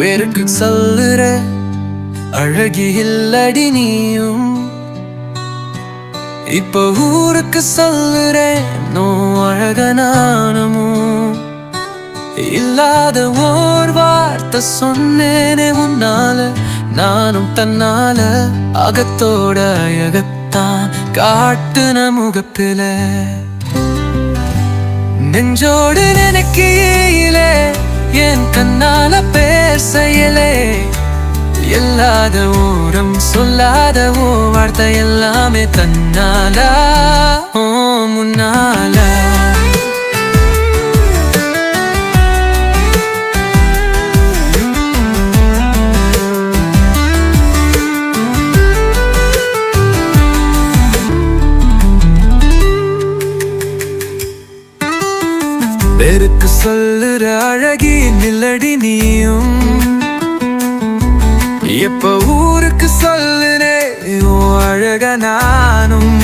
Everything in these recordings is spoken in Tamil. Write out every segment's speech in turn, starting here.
வேருக்கு சொல்லுற அழகி இல்லடி நீயும். இப்ப ஊருக்கு சொல்லுறேன் நோ அழக நானும். இல்லாத ஓர் வார்த்தை சொன்னேனே உன்னால, நானும் தன்னால அகத்தோட அழகத்தான் காட்டுன முகப்பில. நெஞ்சோடு நினைக்கையிலே என் கண்ணால பேசையிலே, எல்லாத ஊரம் சொல்லாத ஓ வார்த்தை எல்லாமே தன்னாலா ஓ முன்னால. பேருக்கு சொல்லுற அழகி நில்லடி நீயும். எப்ப ஊருக்கு சொல்லுறே ஓ அழக நானும்.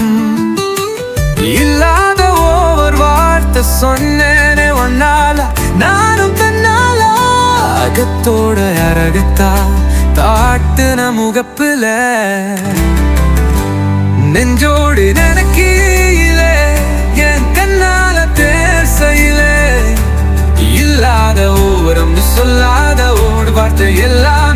இல்லாத ஒவ்வொரு வார்த்தை சொன்னேனே ஒன்னால, நானும் தன்னால அகத்தோட அழகத்தா தாட்டுன முகப்புல. நெஞ்சோடு நினைக்கையிலே என் கண்ணால பேசையிலே, இல்லாத ஓரம் சொல்லாத ஓடு வார்த்தை எல்லாம்